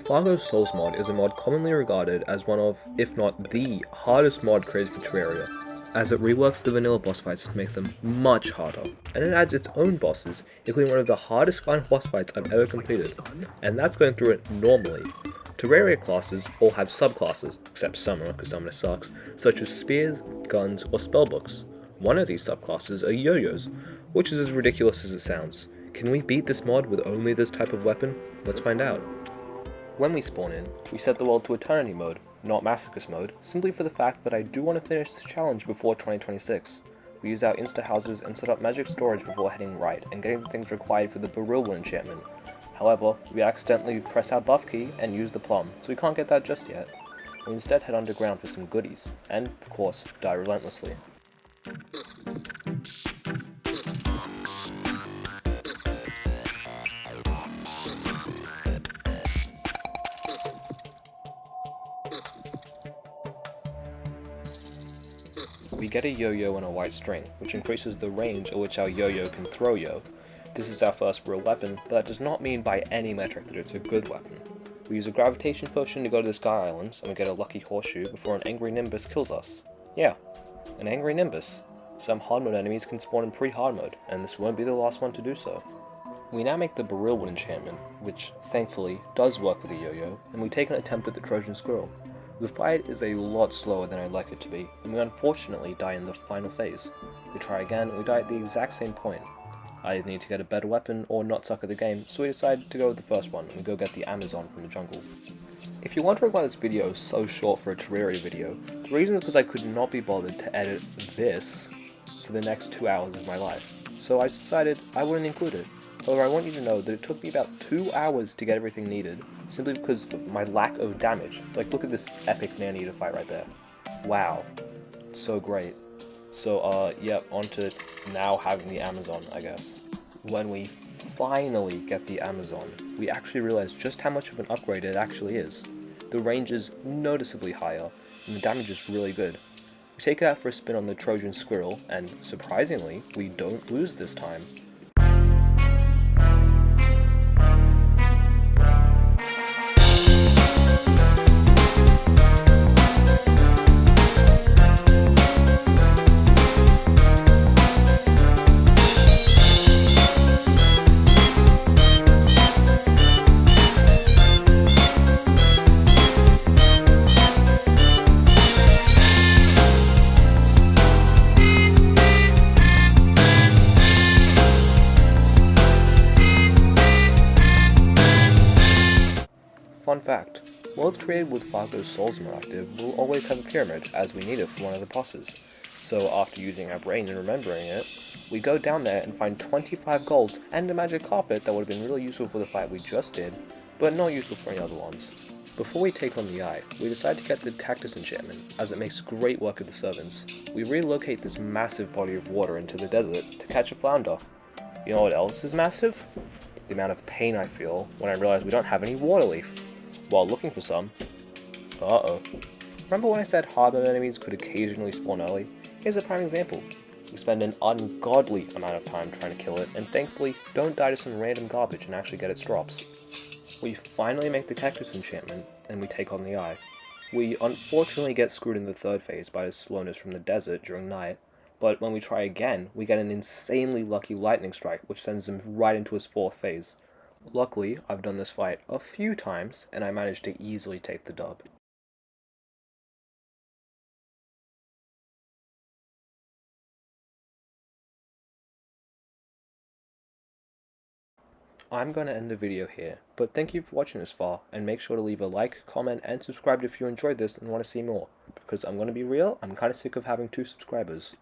Fargo's Souls mod is a mod commonly regarded as one of, if not the, hardest mod created for Terraria, as it reworks the vanilla boss fights to make them much harder, and it adds its own bosses, including one of the hardest final boss fights I've ever completed, and that's going through it normally. Terraria classes all have subclasses, except Summoner, because Summoner sucks, such as spears, guns, or spellbooks. One of these subclasses are yo-yos, which is as ridiculous as it sounds. Can we beat this mod with only this type of weapon? Let's find out. When we spawn in, we set the world to Eternity mode, not Masochist mode, simply for the fact that I do want to finish this challenge before 2026. We use our insta-houses and set up magic storage before heading right and getting the things required for the Beryl enchantment. However, we accidentally press our buff key and use the plum, so we can't get that just yet. We instead head underground for some goodies, and, of course, die relentlessly. We get a yo-yo and a white string, which increases the range at which our yo-yo can throw yo. This is our first real weapon, but that does not mean by any metric that it's a good weapon. We use a gravitation potion to go to the Sky Islands, and we get a lucky horseshoe before an angry Nimbus kills us. Yeah, an angry Nimbus. Some hard mode enemies can spawn in pre-hard mode, and this won't be the last one to do so. We now make the Beryl enchantment, which, thankfully, does work with the yo-yo, and we take an attempt at the Trojan Squirrel. The fight is a lot slower than I'd like it to be, and we unfortunately die in the final phase. We try again, and we die at the exact same point. I either need to get a better weapon or not suck at the game, so we decide to go with the first one, and we go get the Amazon from the jungle. If you're wondering why this video is so short for a Terraria video, the reason is because I could not be bothered to edit this for the next 2 hours of my life, so I decided I wouldn't include it. However, I want you to know that it took me about 2 hours to get everything needed, simply because of my lack of damage. Like, look at this epic man-eater fight right there. Wow. So great. So, yep, on to now having the Amazon, I guess. When we finally get the Amazon, we actually realize just how much of an upgrade it actually is. The range is noticeably higher, and the damage is really good. We take it out for a spin on the Trojan Squirrel, and surprisingly, we don't lose this time. Fun fact, worlds created with Fargo's Souls mod active will always have a pyramid, as we need it for one of the bosses. So after using our brain and remembering it, we go down there and find 25 gold and a magic carpet that would have been really useful for the fight we just did, but not useful for any other ones. Before we take on the eye, we decide to get the cactus enchantment, as it makes great work of the servants. We relocate this massive body of water into the desert to catch a flounder. You know what else is massive? The amount of pain I feel when I realize we don't have any water leaf. While looking for some. Uh-oh. Remember when I said hard mode enemies could occasionally spawn early? Here's a prime example. We spend an ungodly amount of time trying to kill it, and thankfully don't die to some random garbage and actually get its drops. We finally make the cactus enchantment, and we take on the eye. We unfortunately get screwed in the third phase by the slowness from the desert during night, but when we try again, we get an insanely lucky lightning strike, which sends him right into his fourth phase. Luckily, I've done this fight a few times, and I managed to easily take the dub. I'm going to end the video here, but thank you for watching this far, and make sure to leave a like, comment, and subscribe if you enjoyed this and want to see more, because I'm going to be real, I'm kind of sick of having 2 subscribers.